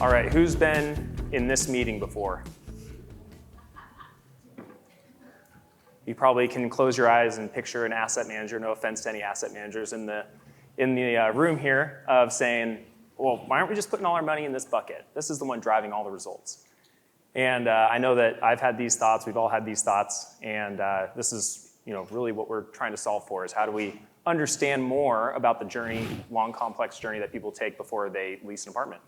All right, who's been in this meeting before? You probably can close your eyes and picture an asset manager, no offense to any asset managers in the room here, of saying, well, why aren't we just putting all our money in this bucket? This is the one driving all the results. And I know that I've had these thoughts, we've all had these thoughts, and this is really what we're trying to solve for, is how do we understand more about the journey, long, complex journey that people take before they lease an apartment.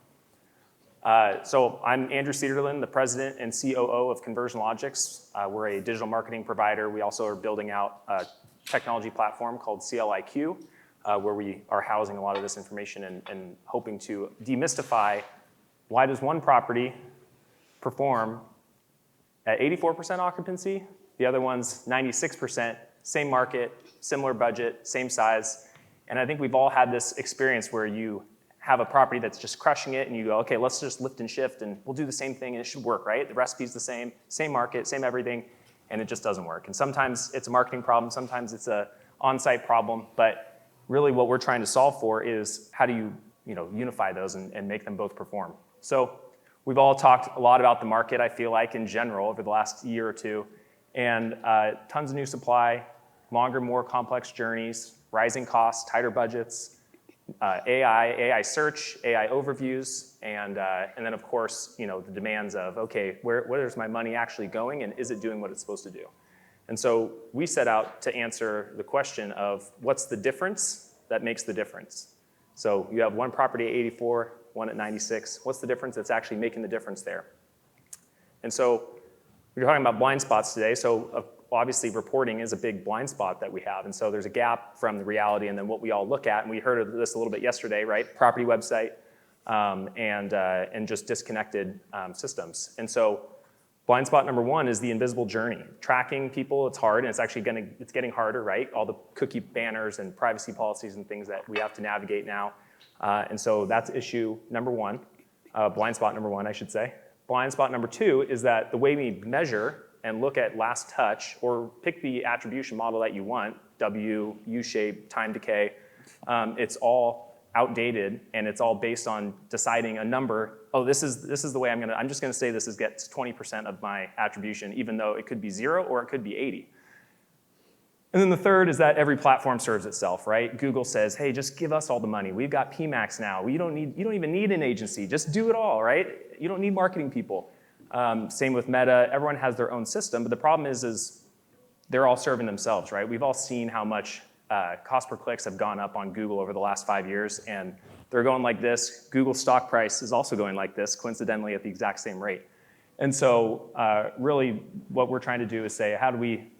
So I'm Andrew Cederlind, the president and COO of Conversion Logix. We're a digital marketing provider. We also are building out a technology platform called CLIQ, where we are housing a lot of this information and hoping to demystify why does one property perform at 84% occupancy, the other one's 96%, same market, similar budget, same size. And I think we've all had this experience where you have a property that's just crushing it and you go, okay, let's just lift and shift and we'll do the same thing and it should work, right? The recipe's the same market, same everything, and it just doesn't work. And sometimes it's a marketing problem, sometimes it's a on-site problem, but really what we're trying to solve for is how do you unify those and make them both perform. So we've all talked a lot about the market, I feel like, in general over the last year or two, and tons of new supply, longer, more complex journeys, rising costs, tighter budgets, AI search, AI overviews, and then of course, the demands of, okay, where is my money actually going and is it doing what it's supposed to do? And so we set out to answer the question of what's the difference that makes the difference? So you have one property at 84, one at 96. What's the difference that's actually making the difference there? And so we're talking about blind spots today. So obviously reporting is a big blind spot that we have. And so there's a gap from the reality and then what we all look at. And we heard of this a little bit yesterday, right? Property website and just disconnected systems. And so blind spot number one is the invisible journey. Tracking people, it's hard, and it's actually getting harder, right? All the cookie banners and privacy policies and things that we have to navigate now. And so that's issue number one, blind spot number one, I should say. Blind spot number two is that the way we measure and look at last touch, or pick the attribution model that you want, W, U-shape, time decay, it's all outdated, and it's all based on deciding a number. Oh, this is the way I'm just gonna say this gets 20% of my attribution, even though it could be 0 or it could be 80. And then the third is that every platform serves itself, right? Google says, hey, just give us all the money. We've got PMax now. You don't even need an agency. Just do it all, right? You don't need marketing people. Same with Meta. Everyone has their own system, but the problem is they're all serving themselves, right? We've all seen how much cost per clicks have gone up on Google over the last 5 years, and they're going like this. Google's stock price is also going like this, coincidentally at the exact same rate. And so really what we're trying to do is say, how do we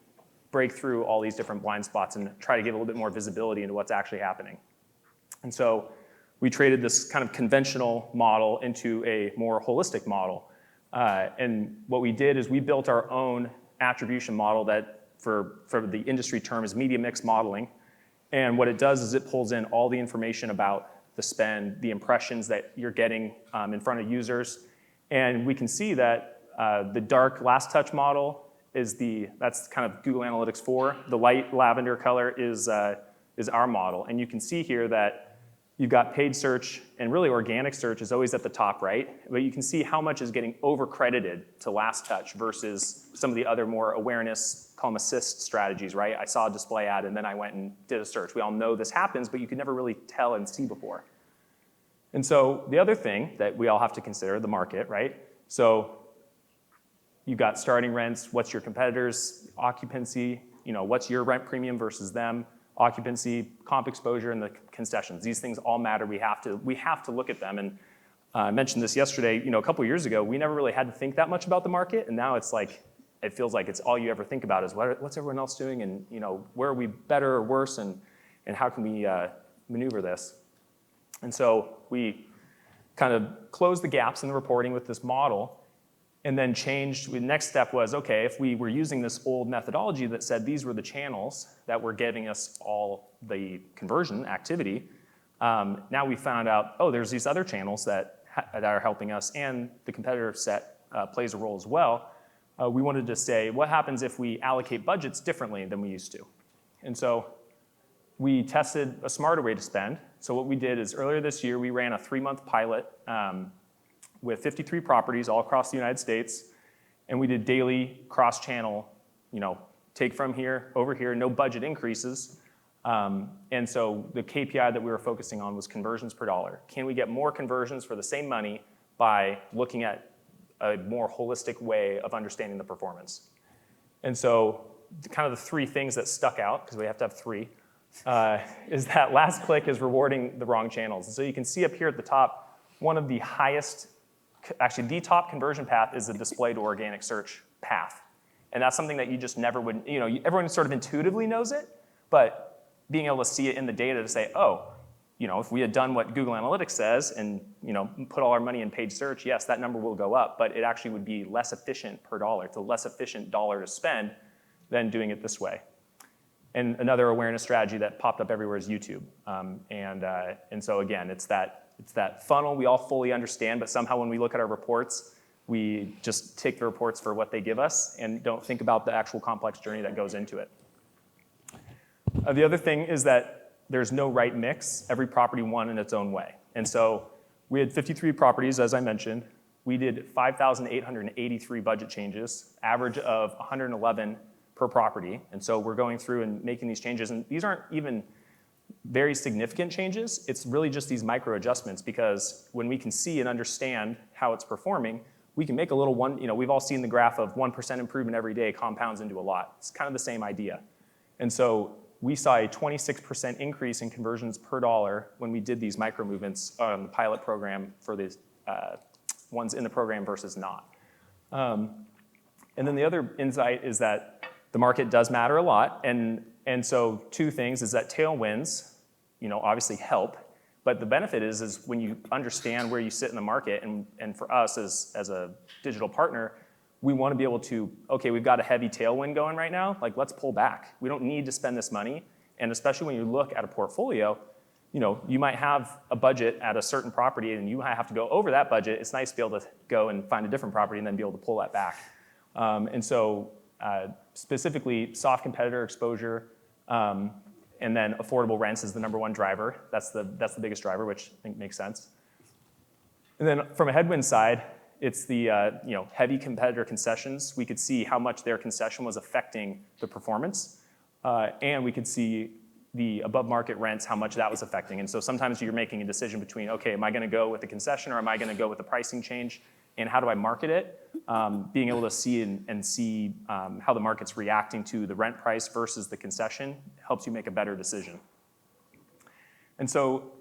break through all these different blind spots and try to give a little bit more visibility into what's actually happening? And so we traded this kind of conventional model into a more holistic model. And what we did is we built our own attribution model that for the industry term is media mix modeling. And what it does is it pulls in all the information about the spend, the impressions that you're getting in front of users. And we can see that the dark last touch model that's kind of Google Analytics 4. The light lavender color is our model. And you can see here that you've got paid search, and really organic search is always at the top right, but you can see how much is getting over-credited to last touch versus some of the other more awareness, call them assist strategies, right? I saw a display ad and then I went and did a search. We all know this happens, but you could never really tell and see before. And so the other thing that we all have to consider, the market, right? So you've got starting rents, what's your competitors' occupancy, what's your rent premium versus them, occupancy, comp exposure, and the concessions. These things all matter. We have to look at them. And I mentioned this yesterday. A couple years ago, we never really had to think that much about the market, and now it's like it feels like it's all you ever think about is what's everyone else doing, and where are we better or worse, and how can we maneuver this? And so we kind of closed the gaps in the reporting with this model. And then the next step was, okay, if we were using this old methodology that said these were the channels that were giving us all the conversion activity, now we found out, there's these other channels that are helping us, and the competitor set plays a role as well. We wanted to say, what happens if we allocate budgets differently than we used to? And so we tested a smarter way to spend. So what we did is earlier this year, we ran a 3-month pilot with 53 properties all across the United States, and we did daily cross-channel, take from here, over here, no budget increases. And so the KPI that we were focusing on was conversions per dollar. Can we get more conversions for the same money by looking at a more holistic way of understanding the performance? And so kind of the three things that stuck out, because we have to have three, is that last click is rewarding the wrong channels. And so you can see up here at the top, one of the highest, actually the top conversion path is the display to organic search path. And that's something that you just never would, everyone sort of intuitively knows it, but being able to see it in the data to say, oh, if we had done what Google Analytics says and put all our money in paid search, yes, that number will go up, but it actually would be less efficient per dollar. It's a less efficient dollar to spend than doing it this way. And another awareness strategy that popped up everywhere is YouTube. And so again, it's that funnel we all fully understand, but somehow when we look at our reports, we just take the reports for what they give us and don't think about the actual complex journey that goes into it. The other thing is that there's no right mix. Every property won in its own way. And so we had 53 properties, as I mentioned. We did 5,883 budget changes, average of 111 per property. And so we're going through and making these changes. And these aren't even very significant changes. It's really just these micro adjustments, because when we can see and understand how it's performing, we can make a little one, we've all seen the graph of 1% improvement every day compounds into a lot. It's kind of the same idea. And so we saw a 26% increase in conversions per dollar when we did these micro movements on the pilot program for the ones in the program versus not. And then the other insight is that the market does matter a lot. And so two things is that tailwinds, obviously help. But the benefit is when you understand where you sit in the market, and for us as a digital partner, we want to be able to, okay, we've got a heavy tailwind going right now, let's pull back. We don't need to spend this money. And especially when you look at a portfolio, you might have a budget at a certain property and you might have to go over that budget. It's nice to be able to go and find a different property and then be able to pull that back. And so specifically soft competitor exposure, and then affordable rents is the number one driver. That's the biggest driver, which I think makes sense. And then from a headwind side, it's the heavy competitor concessions. We could see how much their concession was affecting the performance, and we could see the above market rents, how much that was affecting. And so sometimes you're making a decision between, okay, am I going to go with the concession or am I going to go with the pricing change? And how do I market it? Being able to see and see how the market's reacting to the rent price versus the concession helps you make a better decision. And so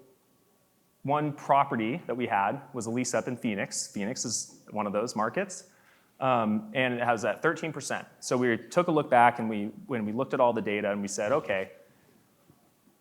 one property that we had was a lease up in Phoenix. Phoenix is one of those markets. And it has that 13%. So we took a look back and when we looked at all the data and we said, okay,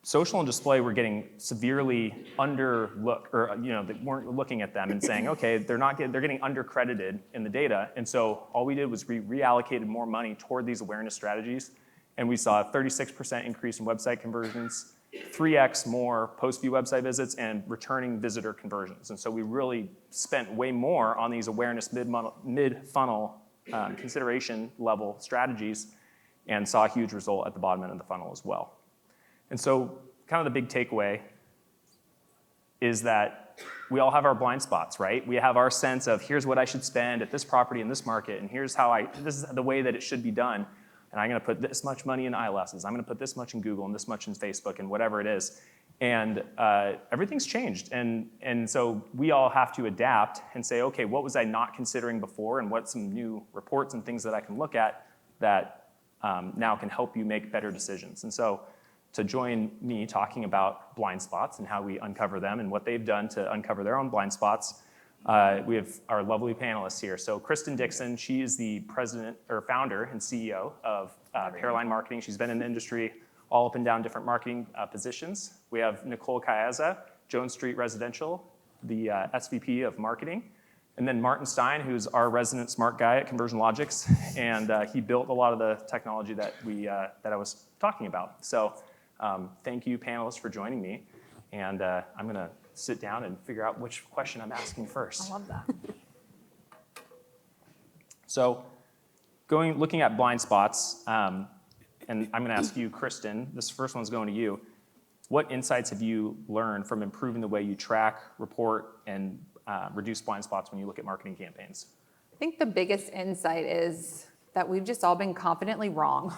social and display were getting severely underlooked, or they weren't looking at them and saying, okay, they're getting undercredited in the data. And so all we did was we reallocated more money toward these awareness strategies, and we saw a 36% increase in website conversions, 3x more post-view website visits, and returning visitor conversions. And so we really spent way more on these awareness mid-funnel consideration level strategies, and saw a huge result at the bottom end of the funnel as well. And so kind of the big takeaway is that we all have our blind spots, right? We have our sense of here's what I should spend at this property in this market, and here's this is the way that it should be done. And I'm going to put this much money in eyeglasses. I'm going to put this much in Google and this much in Facebook and whatever it is. And everything's changed. And so we all have to adapt and say, okay, what was I not considering before, and what's some new reports and things that I can look at that now can help you make better decisions. And so to join me talking about blind spots and how we uncover them and what they've done to uncover their own blind spots, we have our lovely panelists here. So Kristen Dixon, she is the president or founder and CEO of Paralign Marketing. She's been in the industry all up and down different marketing positions. We have Nicole Cayaza, Jones Street Residential, the SVP of marketing. And then Martin Stein, who's our resident smart guy at Conversion Logix, and he built a lot of the technology that I was talking about. So thank you, panelists, for joining me. And I'm going to sit down and figure out which question I'm asking first. I love that. So looking at blind spots, and I'm going to ask you, Kristen, this first one's going to you. What insights have you learned from improving the way you track, report, and reduce blind spots when you look at marketing campaigns? I think the biggest insight is that we've just all been confidently wrong.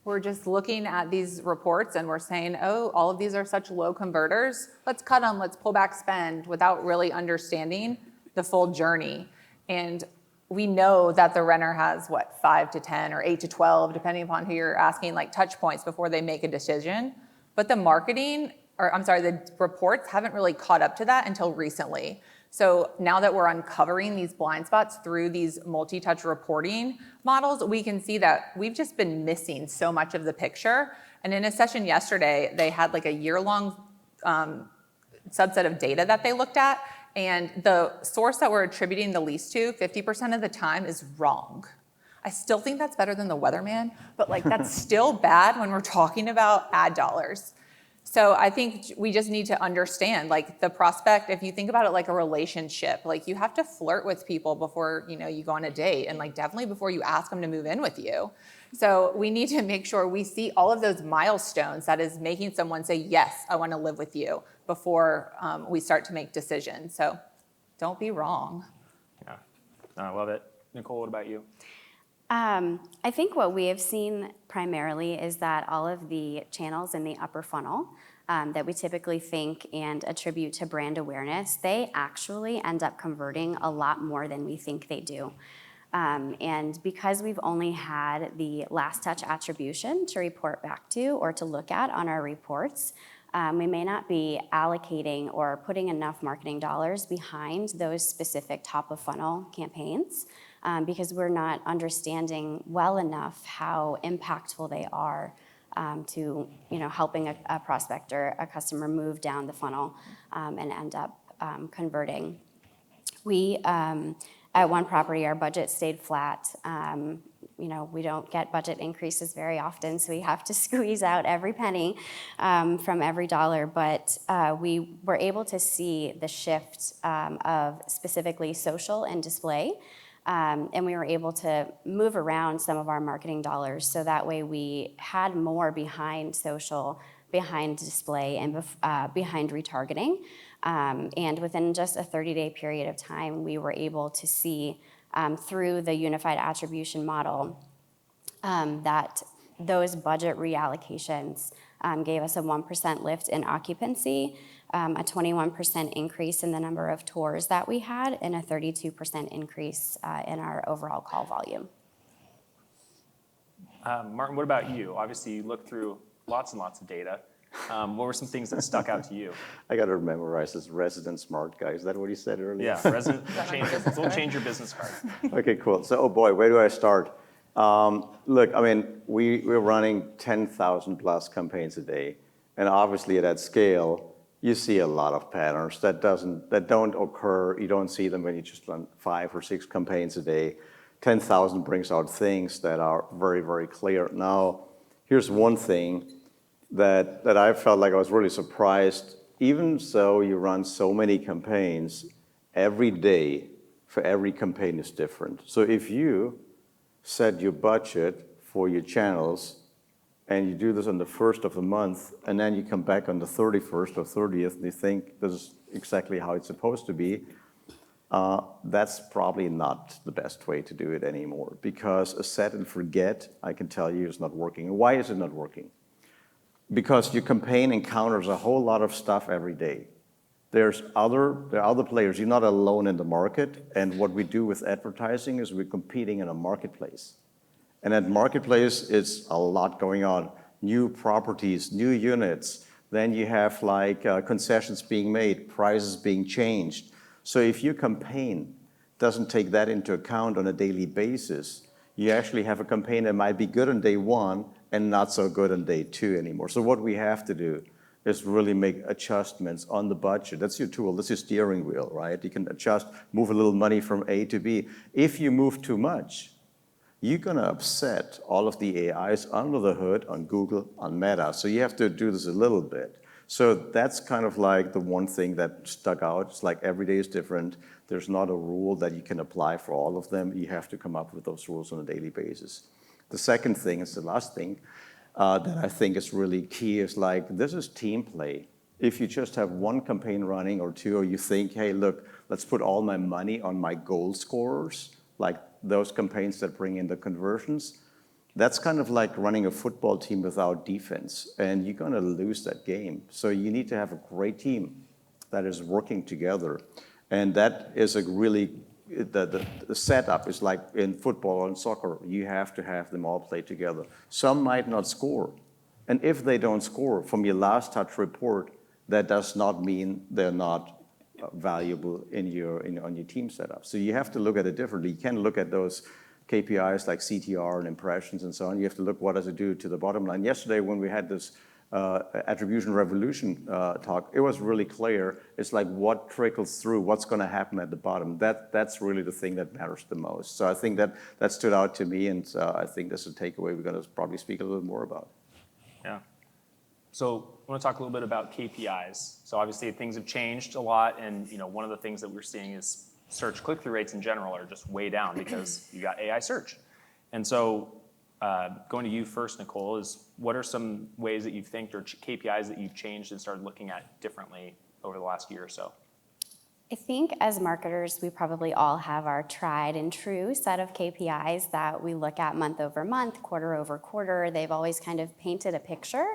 We're just looking at these reports and we're saying, oh, all of these are such low converters. Let's cut them, let's pull back spend without really understanding the full journey. And we know that the renter has 5 to 10 or 8 to 12, depending upon who you're asking, like touch points before they make a decision. But the the reports haven't really caught up to that until recently. So now that we're uncovering these blind spots through these multi-touch reporting models, we can see that we've just been missing so much of the picture. And in a session yesterday, they had like a year-long subset of data that they looked at, and the source that we're attributing the lease to 50% of the time is wrong. I still think that's better than the weatherman, but like that's still bad when we're talking about ad dollars. So I think we just need to understand, like the prospect, if you think about it like a relationship, like you have to flirt with people before, you go on a date, and like definitely before you ask them to move in with you. So we need to make sure we see all of those milestones that is making someone say, yes, I want to live with you, before we start to make decisions. So don't be wrong. Yeah, I love it. Nicole, what about you? I think what we have seen primarily is that all of the channels in the upper funnel that we typically think and attribute to brand awareness, they actually end up converting a lot more than we think they do. And because we've only had the last touch attribution to report back to or to look at on our reports, we may not be allocating or putting enough marketing dollars behind those specific top of funnel campaigns. Because we're not understanding well enough how impactful they are to helping a prospect or a customer move down the funnel and end up converting. We at one property, our budget stayed flat. We don't get budget increases very often, so we have to squeeze out every penny from every dollar. But we were able to see the shift of specifically social and display. And we were able to move around some of our marketing dollars, so that way we had more behind social, behind display, and behind retargeting. And within just a 30-day period of time, we were able to see through the Unified Attribution model that those budget reallocations gave us a 1% lift in occupancy, a 21% increase in the number of tours that we had, and a 32% increase in our overall call volume. Martin, what about you? Obviously, you looked through lots and lots of data. What were some things that stuck out to you? I got to memorize this resident smart guy. Is that what you said earlier? Yeah, resident. We'll change your business card. Okay, cool. So, oh boy, where do I start? Look, I mean, we're running 10,000 plus campaigns a day, and obviously at that scale, you see a lot of patterns that don't occur. You don't see them when you just run 5 or 6 campaigns a day. 10,000 brings out things that are very, very clear. Now, here's one thing that I felt like I was really surprised. Even so, you run so many campaigns, every day for every campaign is different. So if you set your budget for your channels, and you do this on the 1st of the month, and then you come back on the 31st or 30th, and you think this is exactly how it's supposed to be, that's probably not the best way to do it anymore. Because a set and forget, I can tell you, is not working. Why is it not working? Because your campaign encounters a whole lot of stuff every day. There are other players. You're not alone in the market, and what we do with advertising is we're competing in a marketplace. And at marketplace, it's a lot going on. New properties, new units. Then you have like concessions being made, prices being changed. So if your campaign doesn't take that into account on a daily basis, you actually have a campaign that might be good on day 1 and not so good on day 2 anymore. So what we have to do is really make adjustments on the budget. That's your tool, that's your steering wheel, right? You can adjust, move a little money from A to B. If you move too much, you're gonna upset all of the AIs under the hood on Google, on Meta. So you have to do this a little bit. So that's kind of like the one thing that stuck out. It's like every day is different. There's not a rule that you can apply for all of them. You have to come up with those rules on a daily basis. The second thing is the last thing that I think is really key is like, this is team play. If you just have one campaign running or 2, or you think, hey, look, let's put all my money on my goal scorers, like those campaigns that bring in the conversions. That's kind of like running a football team without defense, and you're going to lose that game. So you need to have a great team that is working together. And that is a really, the setup is like in football and soccer. You have to have them all play together. Some might not score. And if they don't score from your last touch report, that does not mean they're not valuable on your team setup. So you have to look at it differently. You can't look at those KPIs like CTR and impressions and so on. You have to look, what does it do to the bottom line? Yesterday, when we had this attribution revolution talk, it was really clear. It's like what trickles through, what's going to happen at the bottom. That's really the thing that matters the most. So I think that stood out to me, and I think that's a takeaway we're going to probably speak a little bit more about. Yeah. So I want to talk a little bit about KPIs. So obviously things have changed a lot, and one of the things that we're seeing is search click-through rates in general are just way down because you got AI search. And so going to you first, Nicole, is what are some ways that you think or KPIs that you've changed and started looking at differently over the last year or so? I think as marketers, we probably all have our tried and true set of KPIs that we look at month over month, quarter over quarter. They've always kind of painted a picture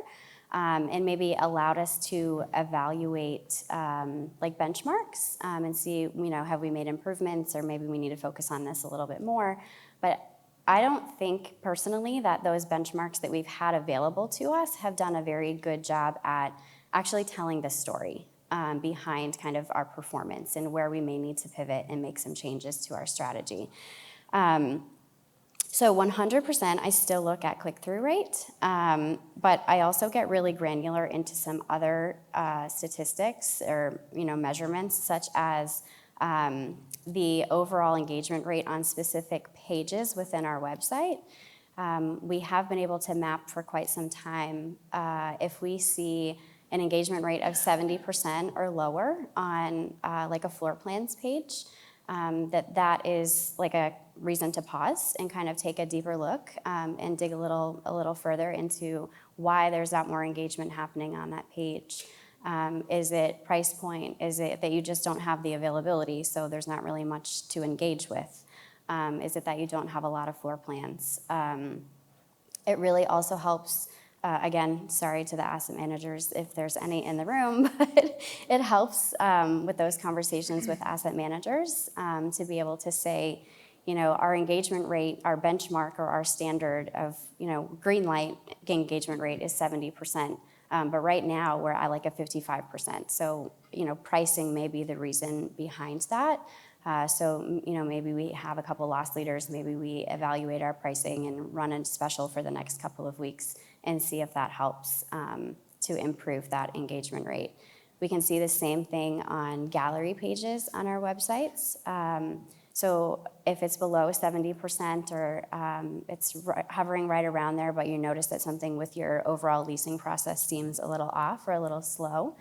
and maybe allowed us to evaluate like benchmarks and see, have we made improvements, or maybe we need to focus on this a little bit more. But I don't think personally that those benchmarks that we've had available to us have done a very good job at actually telling the story behind kind of our performance and where we may need to pivot and make some changes to our strategy. So 100%, I still look at click-through rate, but I also get really granular into some other statistics or measurements, such as the overall engagement rate on specific pages within our website. We have been able to map for quite some time if we see an engagement rate of 70% or lower on like a floor plans page, that is like a reason to pause and kind of take a deeper look and dig a little further into why there's not more engagement happening on that page. Is it price point? Is it that you just don't have the availability, so there's not really much to engage with? Is it that you don't have a lot of floor plans? It really also helps. Again, sorry to the asset managers if there's any in the room, but it helps with those conversations with asset managers to be able to say, our engagement rate, our benchmark or our standard of, green light engagement rate is 70%. But right now we're at like a 55%. So, pricing may be the reason behind that. So, maybe we have a couple loss leaders, maybe we evaluate our pricing and run a special for the next couple of weeks and see if that helps to improve that engagement rate. We can see the same thing on gallery pages on our websites. So if it's below 70% or it's hovering right around there, but you notice that something with your overall leasing process seems a little off or a little slow,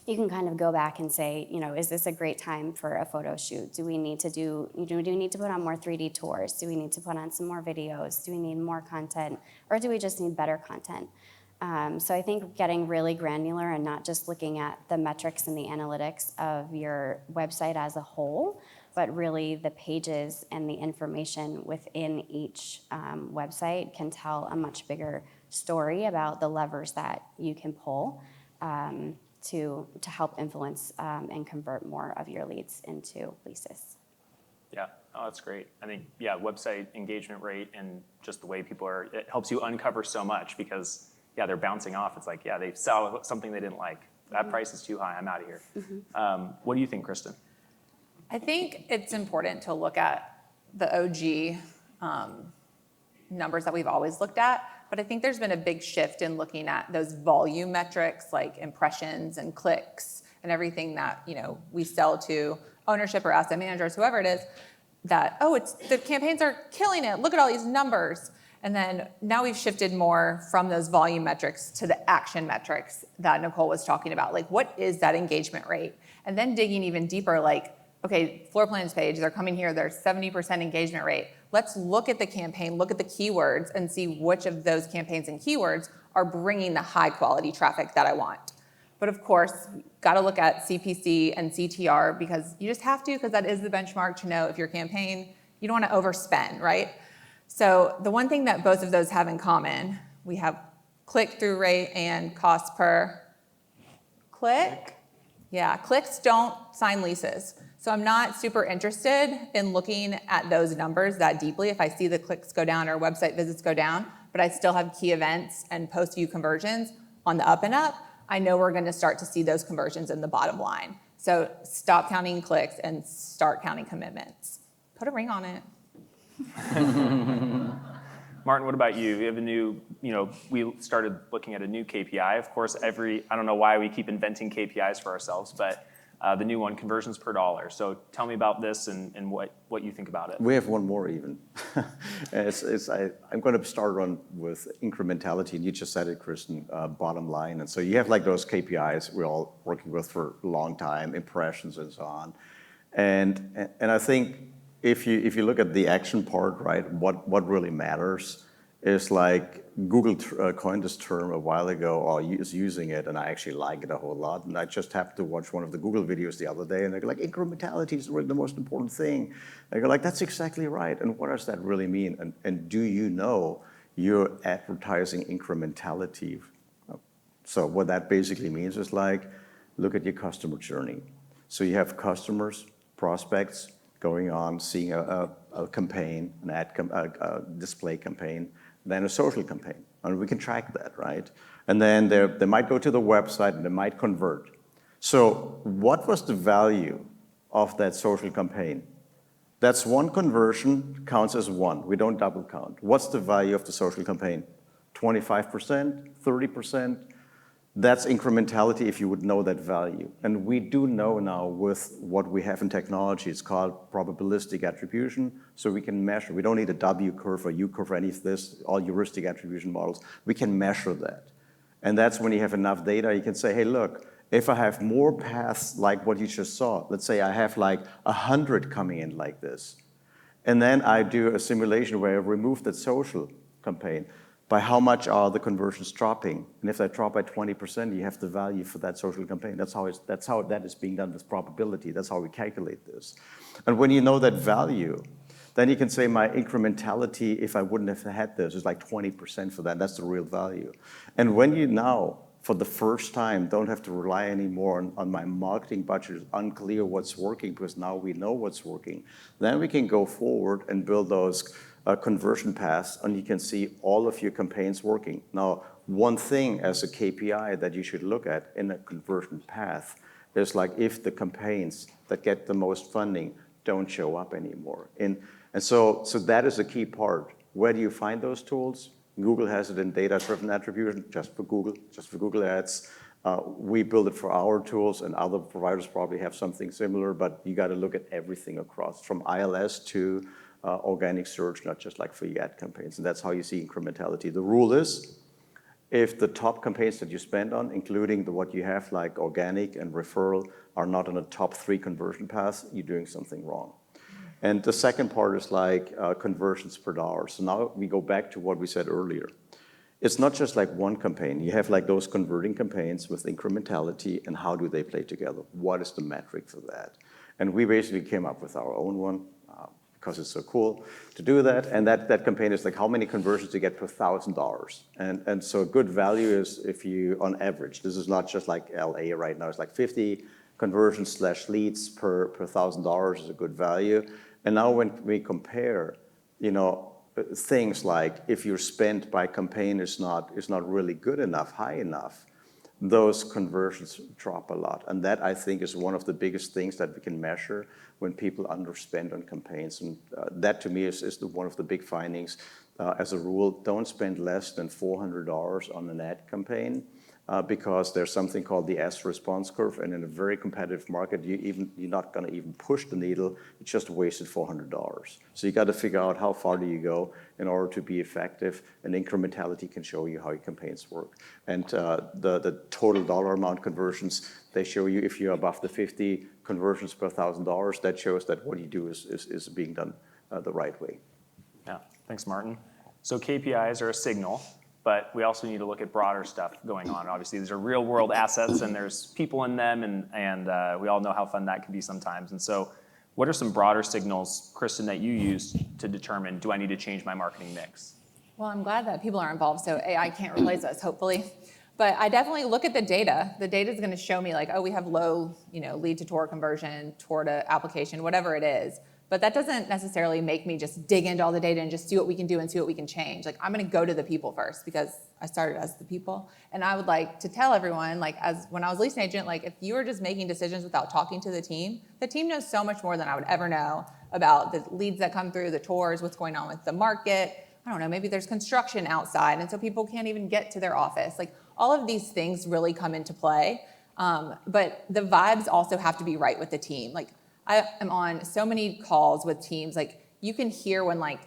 you can kind of go back and say, is this a great time for a photo shoot? Do we need to put on more 3D tours? Do we need to put on some more videos? Do we need more content? Or do we just need better content? So I think getting really granular and not just looking at the metrics and the analytics of your website as a whole, but really the pages and the information within each website can tell a much bigger story about the levers that you can pull to help influence and convert more of your leads into leases. Yeah, that's great. I think, website engagement rate and just the way people are, it helps you uncover so much because, they're bouncing off. It's like, they sell something they didn't like. That price is too high, I'm out of here. What do you think, Kristen? I think it's important to look at the OG numbers that we've always looked at, but I think there's been a big shift in looking at those volume metrics like impressions and clicks and everything that we sell to ownership or asset managers, whoever it is, that, the campaigns are killing it. Look at all these numbers. And then now we've shifted more from those volume metrics to the action metrics that Nicole was talking about. Like, what is that engagement rate? And then digging even deeper, like, okay, floor plans page, they're coming here, there's 70% engagement rate. Let's look at the campaign, look at the keywords, and see which of those campaigns and keywords are bringing the high quality traffic that I want. But of course, got to look at CPC and CTR because you just have to, because that is the benchmark to know if your campaign, you don't want to overspend, right? So the one thing that both of those have in common, we have click-through rate and cost per click. Yeah, clicks don't sign leases. So I'm not super interested in looking at those numbers that deeply if I see the clicks go down or website visits go down, but I still have key events and post-view conversions on the up and up. I know we're going to start to see those conversions in the bottom line. So stop counting clicks and start counting commitments. Put a ring on it. Martin, what about you? We have a new, we started looking at a new KPI. Of course, I don't know why we keep inventing KPIs for ourselves, but the new one, conversions per dollar. So tell me about this and what you think about it. We have one more even. I'm going to start on with incrementality, and you just said it, Kristen, bottom line. And so you have like those KPIs we're all working with for a long time, impressions and so on. And I think if you look at the action part, right, what really matters is like Google coined this term a while ago, or is using it, and I actually like it a whole lot. And I just happened to watch one of the Google videos the other day, and they're like, incrementality is really the most important thing. And I go like, that's exactly right. And what does that really mean? And do you know you're advertising incrementality? So what that basically means is like, look at your customer journey. So you have customers, prospects going on, seeing a campaign, an ad display campaign, then a social campaign. And we can track that, right? And then they might go to the website and they might convert. So what was the value of that social campaign? That's one conversion, counts as one. We don't double count. What's the value of the social campaign? 25%, 30%? That's incrementality if you would know that value. And we do know now with what we have in technology, it's called probabilistic attribution, so we can measure. We don't need a W curve or U curve or any of this, all heuristic attribution models. We can measure that. And that's when you have enough data, you can say, hey, look, if I have more paths like what you just saw, let's say I have like 100 coming in like this, and then I do a simulation where I remove that social campaign, by how much are the conversions dropping? And if they drop by 20%, you have the value for that social campaign. That's how that is being done with probability. That's how we calculate this. And when you know that value, then you can say my incrementality, if I wouldn't have had this, is like 20% for that. That's the real value. And when you now, for the first time, don't have to rely anymore on my marketing budget, it's unclear what's working because now we know what's working, then we can go forward and build those conversion paths, and you can see all of your campaigns working. Now, one thing as a KPI that you should look at in a conversion path is like if the campaigns that get the most funding don't show up anymore. And so that is a key part. Where do you find those tools? Google has it in data-driven attribution, just for Google Ads. We build it for our tools, and other providers probably have something similar, but you got to look at everything across, from ILS to organic search, not just like for your ad campaigns. And that's how you see incrementality. The rule is, if the top campaigns that you spend on, including what you have like organic and referral, are not on the top 3 conversion paths, you're doing something wrong. And the second part is like conversions per dollar. So now we go back to what we said earlier. It's not just like one campaign. You have like those converting campaigns with incrementality, and how do they play together? What is the metric for that? And we basically came up with our own one, because it's so cool to do that. And that campaign is like, how many conversions do you get per $1,000? And so a good value is if you, on average, this is not just like LA right now, it's like 50 conversions / leads per $1,000 is a good value. And now when we compare, things like if your spend by campaign is not really good enough, high enough, those conversions drop a lot. And that, I think, is one of the biggest things that we can measure when people underspend on campaigns. And that, to me, is one of the big findings. As a rule, don't spend less than $400 on an ad campaign because there's something called the S response curve. And in a very competitive market, you're not going to even push the needle. You just wasted $400. So you got to figure out how far do you go in order to be effective. And incrementality can show you how your campaigns work. And the total dollar amount conversions, they show you if you're above the 50 conversions per $1,000, that shows that what you do is being done the right way. Yeah, thanks, Martin. So KPIs are a signal. but we also need to look at broader stuff going on. Obviously, these are real world assets and there's people in them, and we all know how fun that can be sometimes. And so what are some broader signals, Kristen, that you use to determine, do I need to change my marketing mix? Well, I'm glad that people are involved, so AI can't replace us, hopefully. But I definitely look at the data. The data is going to show me like, oh, we have low, lead to tour conversion, tour to application, whatever it is. But that doesn't necessarily make me just dig into all the data and just see what we can do and see what we can change. Like, I'm going to go to the people first because I started as the people. And I would like to tell everyone, like, as when I was leasing agent, like, if you were just making decisions without talking to the team knows so much more than I would ever know about the leads that come through, the tours, what's going on with the market. I don't know, maybe there's construction outside, and so people can't even get to their office. Like, all of these things really come into play. But the vibes also have to be right with the team. Like, I am on so many calls with teams, like you can hear when like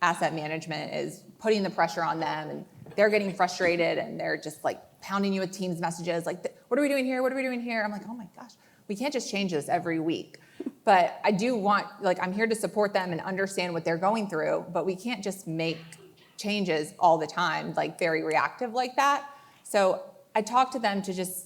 asset management is putting the pressure on them and they're getting frustrated and they're just like pounding you with Teams messages like, what are we doing here? What are we doing here? I'm like, oh my gosh, we can't just change this every week. But I do want, like, I'm here to support them and understand what they're going through, but we can't just make changes all the time, like very reactive like that. So I talk to them to just,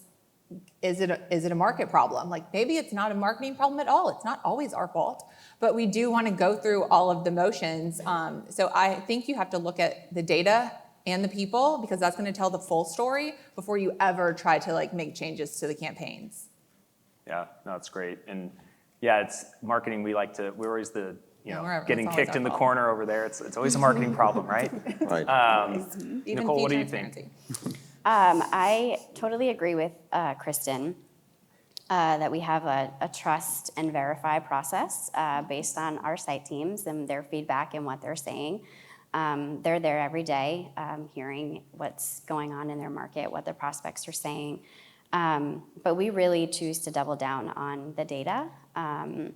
is it a market problem? Like, maybe it's not a marketing problem at all. It's not always our fault, but we do want to go through all of the motions. So I think you have to look at the data and the people, because that's going to tell the full story before you ever try to like make changes to the campaigns. Yeah, no, it's great. And yeah, it's marketing. We're always the, getting kicked in the corner over there. It's always a marketing problem, right? Right. Even Nicole, fee what do you transparency. think? I totally agree with Kristen that we have a trust and verify process based on our site teams and their feedback and what they're saying. They're there every day hearing what's going on in their market, what their prospects are saying. But we really choose to double down on the data and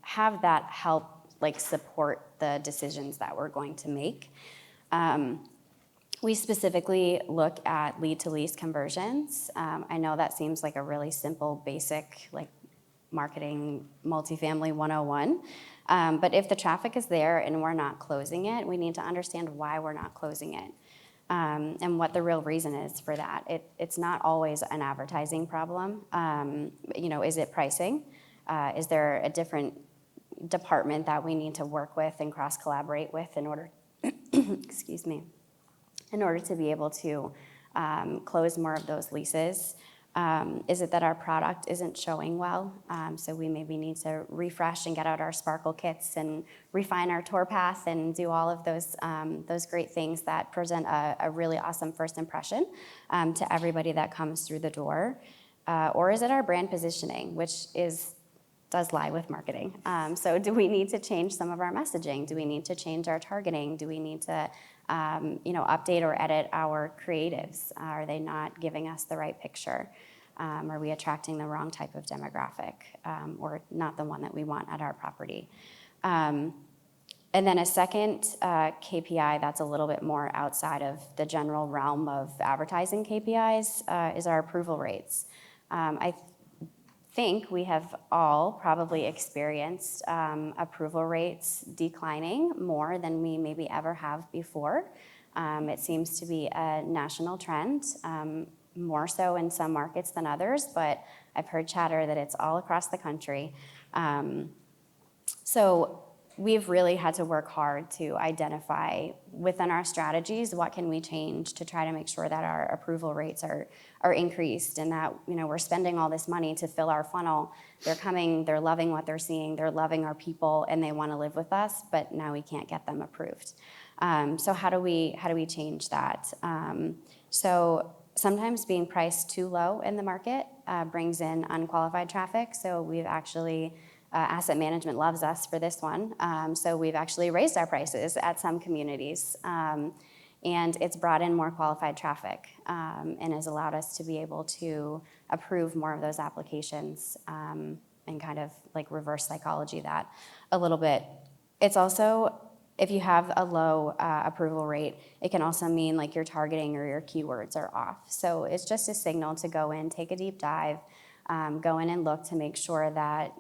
have that help like support the decisions that we're going to make. We specifically look at lead to lease conversions. I know that seems like a really simple, basic, like marketing multifamily 101. But if the traffic is there and we're not closing it, we need to understand why we're not closing it and what the real reason is for that. It's not always an advertising problem. Is it pricing? Is there a different department that we need to work with and cross-collaborate with in order, excuse me, in order to be able to close more of those leases? Is it that our product isn't showing well? So we maybe need to refresh and get out our sparkle kits and refine our tour path and do all of those great things that present a really awesome first impression to everybody that comes through the door. Or is it our brand positioning, which does lie with marketing? So do we need to change some of our messaging? Do we need to change our targeting? Do we need to update or edit our creatives? Are they not giving us the right picture? Are we attracting the wrong type of demographic or not the one that we want at our property? And then a second KPI that's a little bit more outside of the general realm of advertising KPIs is our approval rates. I think we have all probably experienced approval rates declining more than we maybe ever have before. It seems to be a national trend, more so in some markets than others, but I've heard chatter that it's all across the country. So we've really had to work hard to identify within our strategies what can we change to try to make sure that our approval rates are increased and that we're spending all this money to fill our funnel. They're coming, they're loving what they're seeing, they're loving our people, and they want to live with us, but now we can't get them approved. So how do we change that? So sometimes being priced too low in the market brings in unqualified traffic. So we've actually asset management loves us for this one. So we've actually raised our prices at some communities. And it's brought in more qualified traffic and has allowed us to be able to approve more of those applications and kind of like reverse psychology that a little bit. It's also, if you have a low approval rate, it can also mean like your targeting or your keywords are off. So it's just a signal to go in, take a deep dive, go in and look to make sure that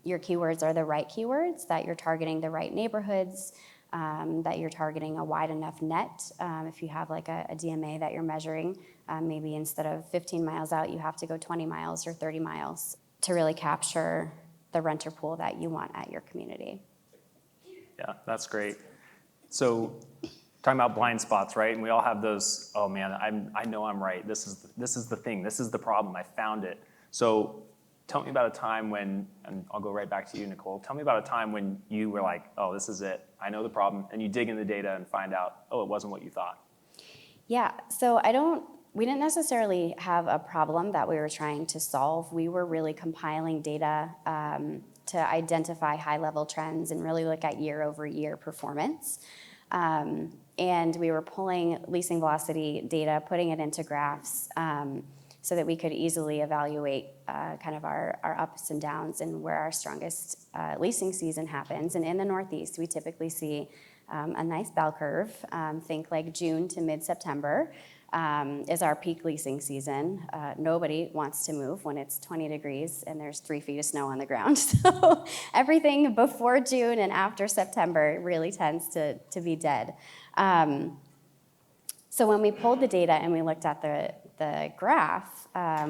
your keywords are the right keywords, that you're targeting the right neighborhoods, that you're targeting a wide enough net. If you have like a DMA that you're measuring, maybe instead of 15 miles out, you have to go 20 miles or 30 miles to really capture the renter pool that you want at your community. Yeah, that's great. So talking about blind spots, right? And we all have those, oh man, I know I'm right. This is the thing. This is the problem. I found it. So tell me about a time when, and I'll go right back to you, Nicole. Tell me about a time when you were like, oh, this is it. I know the problem. And you dig in the data and find out, oh, it wasn't what you thought. Yeah, so we didn't necessarily have a problem that we were trying to solve. We were really compiling data to identify high-level trends and really look at year-over-year performance. And we were pulling leasing velocity data, putting it into graphs so that we could easily evaluate kind of our ups and downs and where our strongest leasing season happens. And in the Northeast, we typically see a nice bell curve. Think like June to mid-September is our peak leasing season. Nobody wants to move when it's 20 degrees and there's 3 feet of snow on the ground. So everything before June and after September really tends to be dead. So when we pulled the data and we looked at the graph,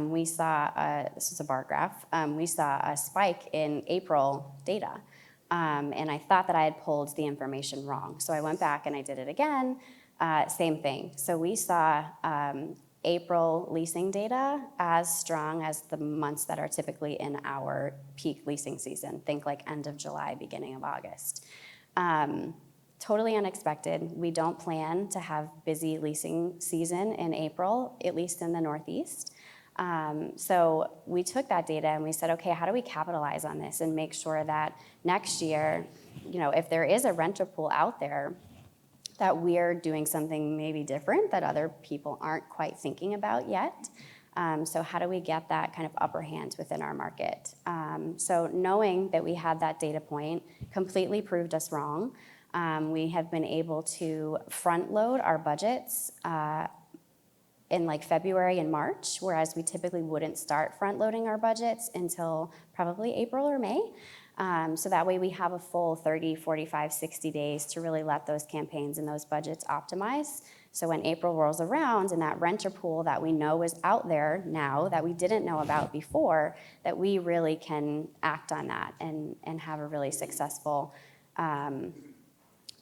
we saw, this was a bar graph, we saw a spike in April data. And I thought that I had pulled the information wrong. So I went back and I did it again, same thing. So we saw April leasing data as strong as the months that are typically in our peak leasing season. Think like end of July, beginning of August. Totally unexpected. We don't plan to have busy leasing season in April, at least in the Northeast. So we took that data and we said, okay, how do we capitalize on this and make sure that next year, if there is a renter pool out there, that we're doing something maybe different that other people aren't quite thinking about yet. So how do we get that kind of upper hand within our market? So knowing that we had that data point completely proved us wrong. We have been able to front load our budgets in like February and March, whereas we typically wouldn't start front loading our budgets until probably April or May. So that way we have a full 30, 45, 60 days to really let those campaigns and those budgets optimize. So when April rolls around and that renter pool that we know is out there now that we didn't know about before, that we really can act on that and have a really successful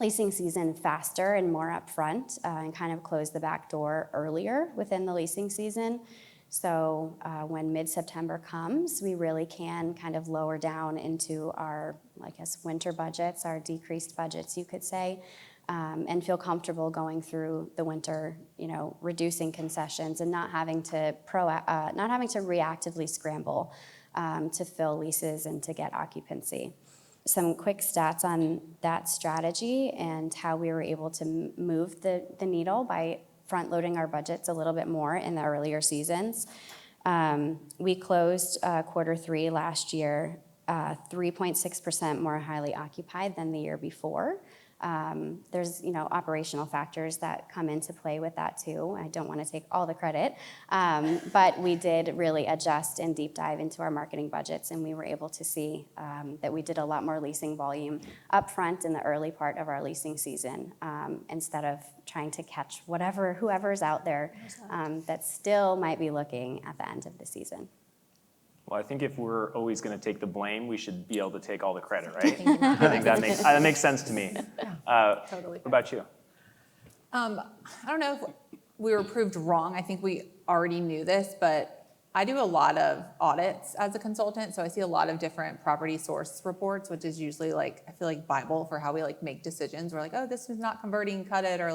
leasing season faster and more upfront and kind of close the back door earlier within the leasing season. So when mid-September comes, we really can kind of lower down into our, I guess, winter budgets, our decreased budgets, you could say, and feel comfortable going through the winter, reducing concessions and not having to reactively scramble to fill leases and to get occupancy. Some quick stats on that strategy and how we were able to move the needle by front-loading our budgets a little bit more in the earlier seasons. We closed Q3 last year 3.6% more highly occupied than the year before. There's operational factors that come into play with that too. I don't want to take all the credit, but we did really adjust and deep dive into our marketing budgets, and we were able to see that we did a lot more leasing volume up front in the early part of our leasing season, instead of trying to catch whoever's out there that still might be looking at the end of the season. Well, I think if we're always going to take the blame, we should be able to take all the credit, right? I think that makes sense to me. Totally. What about you? I don't know if we were proved wrong. I think we already knew this, but I do a lot of audits as a consultant, so I see a lot of different property source reports, which is usually I feel like Bible for how we make decisions. We're like, oh, this is not converting, cut it, or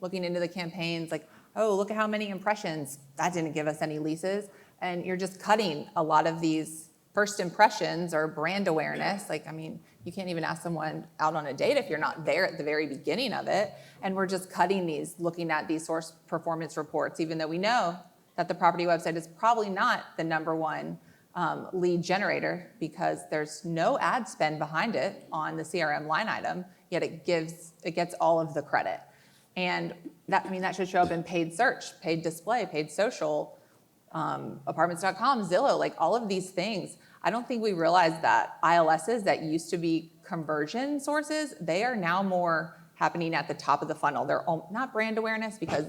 looking into the campaigns, oh, look at how many impressions. That didn't give us any leases. And you're just cutting a lot of these first impressions or brand awareness. You can't even ask someone out on a date if you're not there at the very beginning of it. And we're just cutting these, looking at these source performance reports, even though we know that the property website is probably not the number one lead generator because there's no ad spend behind it on the CRM line item, yet it gets all of the credit. And that should show up in paid search, paid display, paid social, apartments.com, Zillow, all of these things. I don't think we realized that ILSs that used to be conversion sources, they are now more happening at the top of the funnel. They're not brand awareness because,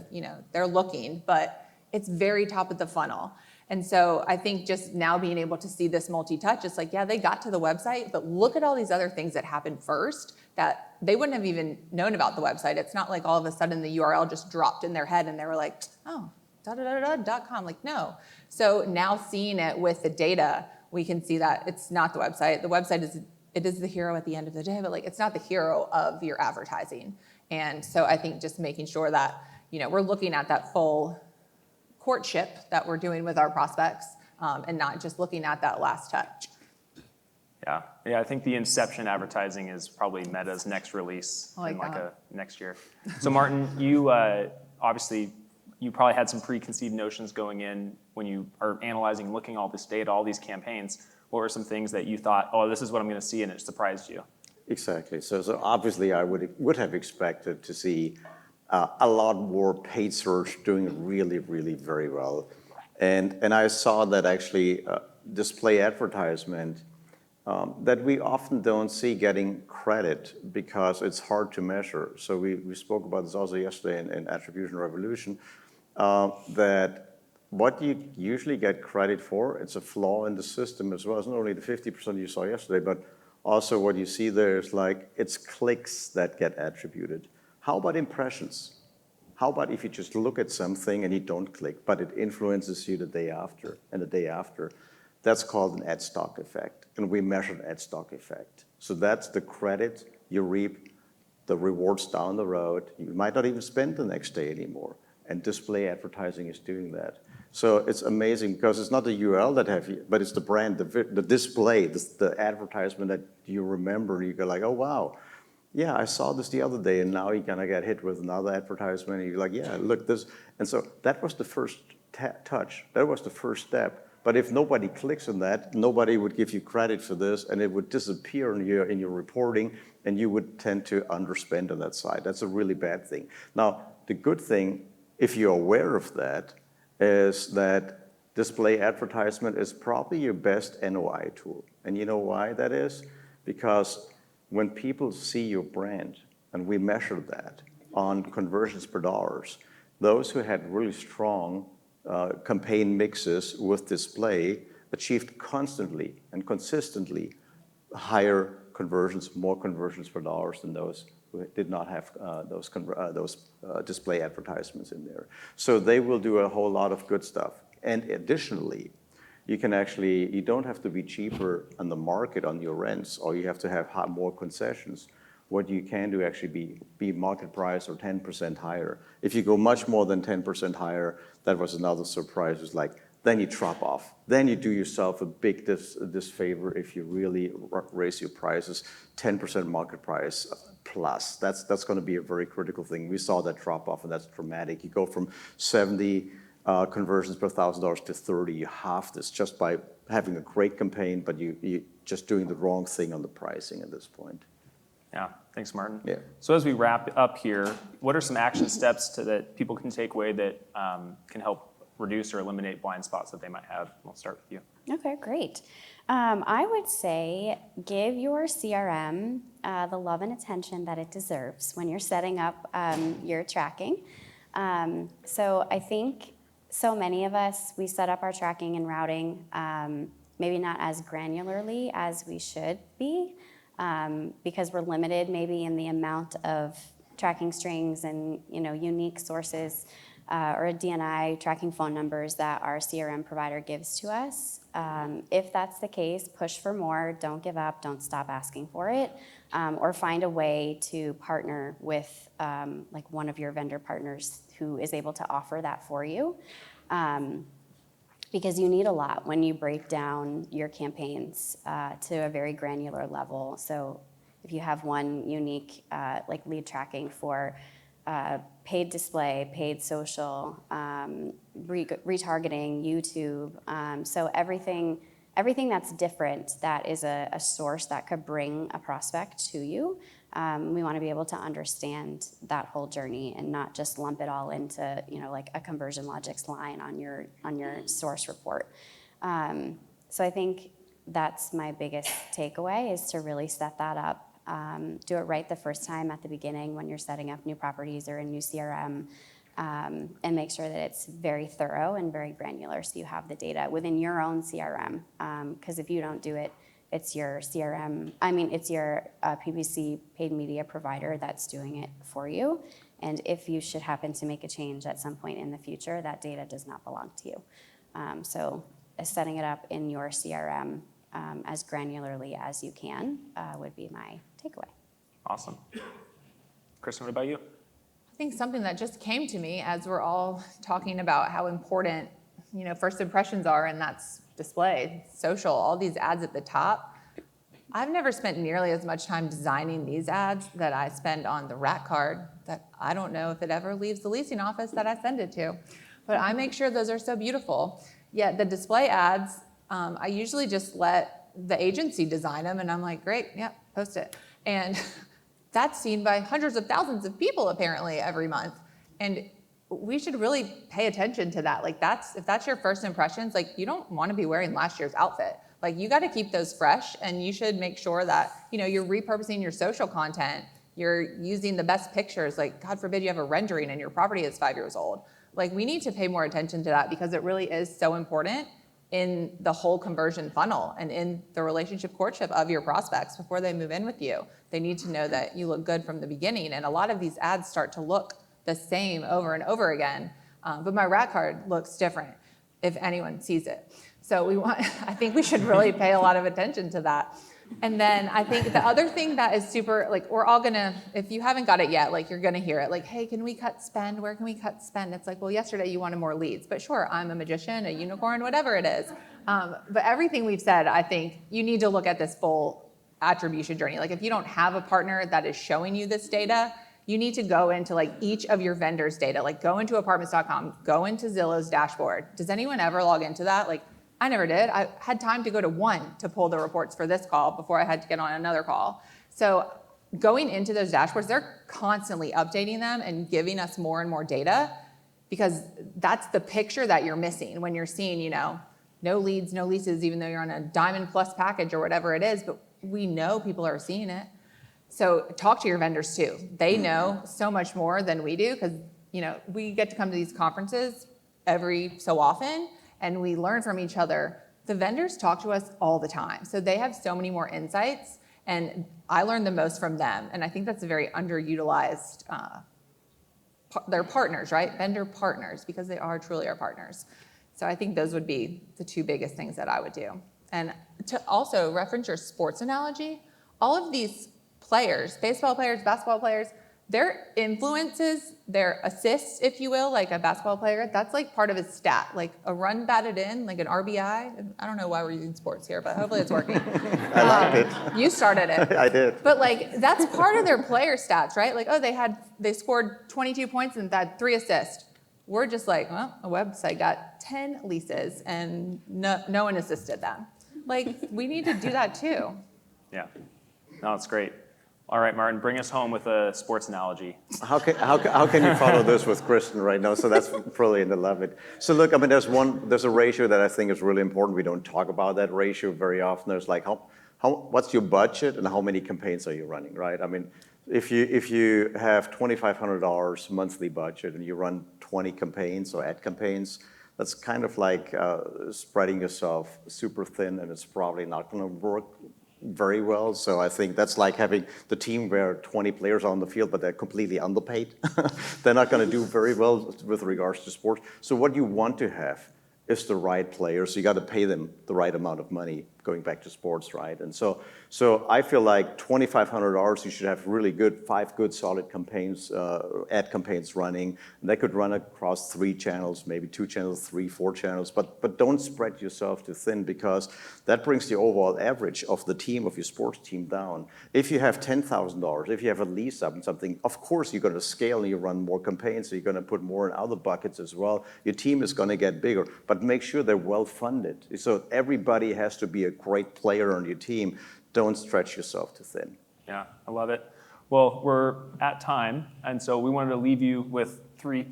they're looking, but it's very top of the funnel. And so I think just now being able to see this multi-touch, it's like, yeah, they got to the website, but look at all these other things that happened first that they wouldn't have even known about the website. It's not like all of a sudden the URL just dropped in their head and they were like, oh, .com. Like, no. So now seeing it with the data, we can see that it's not the website. The website is the hero at the end of the day, but like it's not the hero of your advertising. And so I think just making sure that, we're looking at that full courtship that we're doing with our prospects and not just looking at that last touch. Yeah, I think the inception advertising is probably Meta's next release in next year. So Martin, you obviously, you probably had some preconceived notions going in when you are analyzing and looking at all this data, all these campaigns. What were some things that you thought, oh, this is what I'm going to see, and it surprised you? Exactly. So obviously I would have expected to see a lot more paid search doing really, really very well. And I saw that actually display advertisement that we often don't see getting credit because it's hard to measure. So we spoke about this also yesterday in Attribution Revolution, that what you usually get credit for, it's a flaw in the system as well. It's not only the 50% you saw yesterday, but also what you see there is like, it's clicks that get attributed. How about impressions? How about if you just look at something and you don't click, but it influences you the day after and the day after? That's called an ad stock effect, and we measured ad stock effect. So that's the credit you reap, the rewards down the road. You might not even spend the next day anymore, and display advertising is doing that. So it's amazing because it's not the URL that have you, but it's the brand, the display, the advertisement that you remember. You go like, oh wow, yeah, I saw this the other day, and now you're gonna get hit with another advertisement, and you're like, yeah, look this. And so that was the first touch. That was the first step. But if nobody clicks on that, nobody would give you credit for this, and it would disappear in your reporting, and you would tend to underspend on that side. That's a really bad thing. Now, the good thing, if you're aware of that, is that display advertisement is probably your best NOI tool. And you know why that is? Because when people see your brand, and we measure that on conversions per dollars, those who had really strong campaign mixes with display achieved constantly and consistently higher conversions, more conversions per dollars than those who did not have those display advertisements in there. So they will do a whole lot of good stuff. And additionally, you don't have to be cheaper on the market on your rents, or you have to have more concessions. What you can do actually be market price or 10% higher. If you go much more than 10% higher, that was another surprise. It's like, then you drop off. Then you do yourself a big disfavor if you really raise your prices 10% market price plus. That's going to be a very critical thing. We saw that drop off, and that's dramatic. You go from 70 conversions per $1,000 to 30. You halve this just by having a great campaign, but you just doing the wrong thing on the pricing at this point. Yeah, thanks, Martin. Yeah. So as we wrap up here, what are some action steps that people can take away that can help reduce or eliminate blind spots that they might have? We'll start with you. Okay, great. I would say give your CRM the love and attention that it deserves when you're setting up your tracking. So I think so many of us, we set up our tracking and routing maybe not as granularly as we should be. Because we're limited maybe in the amount of tracking strings and unique sources or a DNI tracking phone numbers that our CRM provider gives to us. If that's the case, push for more, don't give up, don't stop asking for it, or find a way to partner with like one of your vendor partners who is able to offer that for you. Because you need a lot when you break down your campaigns to a very granular level. So if you have one unique like lead tracking for paid display, paid social, retargeting, YouTube, so everything that's different that is a source that could bring a prospect to you, we want to be able to understand that whole journey and not just lump it all into like a Conversion Logix line on your source report. So I think that's my biggest takeaway is to really set that up Do it right the first time at the beginning when you're setting up new properties or a new CRM, and make sure that it's very thorough and very granular so you have the data within your own CRM. Because if you don't do it, it's your it's your PPC, paid media provider, that's doing it for you. And if you should happen to make a change at some point in the future, that data does not belong to you. So setting it up in your CRM as granularly as you can would be my takeaway. Awesome. Kristen, what about you? I think something that just came to me as we're all talking about how important, first impressions are, and that's display, social, all these ads at the top. I've never spent nearly as much time designing these ads that I spend on the rat card that I don't know if it ever leaves the leasing office that I send it to. But I make sure those are so beautiful. Yet the display ads, I usually just let the agency design them, and I'm like, great, yeah, post it. And that's seen by hundreds of thousands of people apparently every month. And we should really pay attention to that. Like if that's your first impressions, like you don't want to be wearing last year's outfit. Like you got to keep those fresh, and you should make sure that, you're repurposing your social content. You're using the best pictures. Like God forbid you have a rendering and your property is 5 years old. Like we need to pay more attention to that because it really is so important in the whole conversion funnel and in the relationship courtship of your prospects before they move in with you. They need to know that you look good from the beginning. And a lot of these ads start to look the same over and over again. But my rat card looks different if anyone sees it. So I think we should really pay a lot of attention to that. And then I think the other thing that is super, we're all gonna, if you haven't got it yet, you're gonna hear it, hey, can we cut spend? Where can we cut spend? It's well, yesterday you wanted more leads, but sure, I'm a magician, a unicorn, whatever it is. But everything we've said, I think you need to look at this full attribution journey. If you don't have a partner that is showing you this data, you need to go into each of your vendors' data, go into apartments.com, go into Zillow's dashboard. Does anyone ever log into that? I never did. I had time to go to one to pull the reports for this call before I had to get on another call. So going into those dashboards, they're constantly updating them and giving us more and more data because that's the picture that you're missing when you're seeing, no leads, no leases, even though you're on a Diamond Plus package or whatever it is, but we know people are seeing it. So talk to your vendors too. They know so much more than we do because, we get to come to these conferences every so often and we learn from each other. The vendors talk to us all the time. So they have so many more insights and I learn the most from them. And I think that's a very underutilized, they're partners, right? Vendor partners, because they are truly our partners. So I think those would be the two biggest things that I would do. And to also reference your sports analogy, all of these players, baseball players, basketball players, their influences, their assists, if you will, a basketball player, that's part of his stat. A run batted in, an RBI. I don't know why we're using sports here, but hopefully it's working. I liked it. You started it. I did. But that's part of their player stats, right? They scored 22 points and had 3 assists. We're just well, a website got 10 leases and no one assisted them. We need to do that too. Yeah. No, it's great. All right, Martin, bring us home with a sports analogy. How can you follow this with Kristen right now? So that's brilliant. I love it. So look, there's a ratio that I think is really important. We don't talk about that ratio very often. There's what's your budget and how many campaigns are you running, right? If you have $2,500 monthly budget and you run 20 campaigns or ad campaigns, that's kind of spreading yourself super thin, and it's probably not going to work very well. So I think that's like having the team where 20 players are on the field, but they're completely underpaid. They're not going to do very well with regards to sports. So what you want to have is the right players. So you got to pay them the right amount of money, going back to sports, right? And so I feel like $2,500, you should have really good, 5 good solid campaigns, ad campaigns running. And they could run across 3 channels, maybe 2 channels, 3, 4 channels, but don't spread yourself too thin because that brings the overall average of the team, of your sports team down. If you have $10,000, if you have a lease up and something, of course you're going to scale and you run more campaigns, so you're going to put more in other buckets as well. Your team is going to get bigger, but make sure they're well funded. So everybody has to be a great player on your team. Don't stretch yourself too thin. Yeah, I love it. Well, we're at time, and so we wanted to leave you with 3,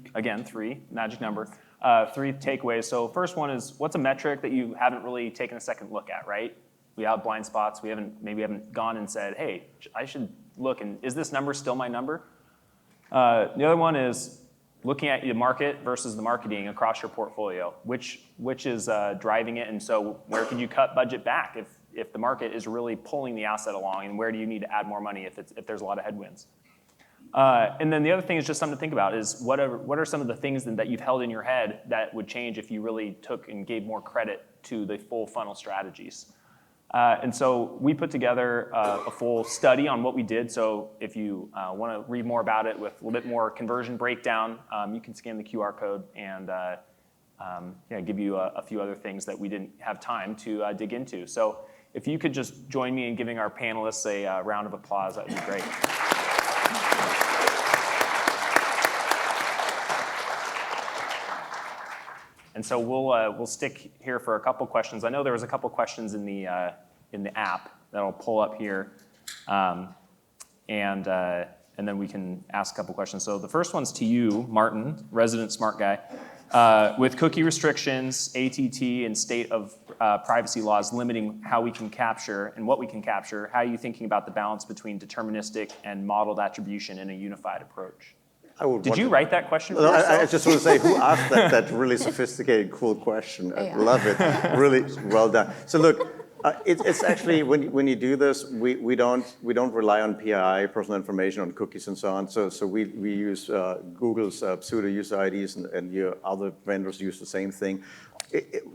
magic number, 3 takeaways. So first one is, what's a metric that you haven't really taken a second look at, right? we have blind spots. We haven't gone and said, hey, I should look, and is this number still my number? The other one is looking at the market versus the marketing across your portfolio. Which is driving it, and so where can you cut budget back if the market is really pulling the asset along, and where do you need to add more money if there's a lot of headwinds? And then the other thing is just something to think about is what are some of the things that you've held in your head that would change if you really took and gave more credit to the full funnel strategies. And so we put together a full study on what we did. So if you want to read more about it with a little bit more conversion breakdown, you can scan the QR code and give you a few other things that we didn't have time to dig into. So if you could just join me in giving our panelists a round of applause, that would be great. And so we'll stick here for a couple questions. I know there was a couple questions in the app that I'll pull up here, and then we can ask a couple questions. So the first one's to you, Martin, resident smart guy. With cookie restrictions, ATT, and state of privacy laws limiting how we can capture and what we can capture, how are you thinking about the balance between deterministic and modeled attribution in a unified approach? Did you write that question for yourself? I just want to say, who asked that really sophisticated, cool question? I love it. Really well done. So look, it's actually, when you do this, we don't rely on PII, personal information, on cookies and so on. So we use Google's pseudo user IDs, and your other vendors use the same thing.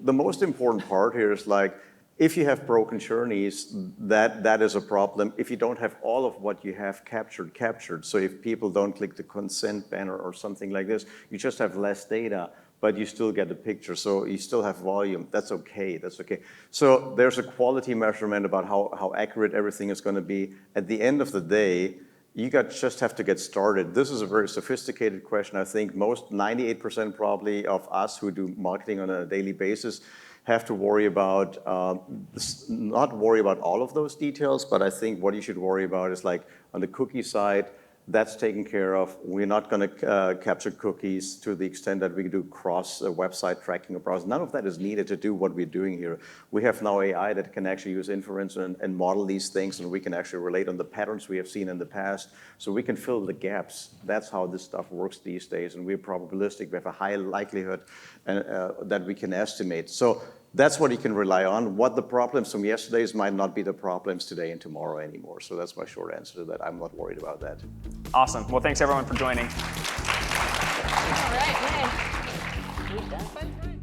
The most important part here is like, if you have broken journeys, that is a problem. If you don't have all of what you have captured. So if people don't click the consent banner or something like this, you just have less data, but you still get the picture. So you still have volume. That's okay. That's okay. So there's a quality measurement about how accurate everything is going to be. At the end of the day, you just have to get started. This is a very sophisticated question. I think 98% probably of us who do marketing on a daily basis have to worry about, not worry about all of those details, but I think what you should worry about is like on the cookie side, that's taken care of. We're not going to capture cookies to the extent that we do cross website tracking or browser. None of that is needed to do what we're doing here. We have now AI that can actually use inference and model these things, and we can actually relate on the patterns we have seen in the past, so we can fill the gaps. That's how this stuff works these days, and we're probabilistic. We have a high likelihood that we can estimate. So that's what you can rely on. What the problems from yesterday's might not be the problems today and tomorrow anymore. So that's my short answer to that. I'm not worried about that. Awesome. Well, thanks everyone for joining. All right, yay. We've done.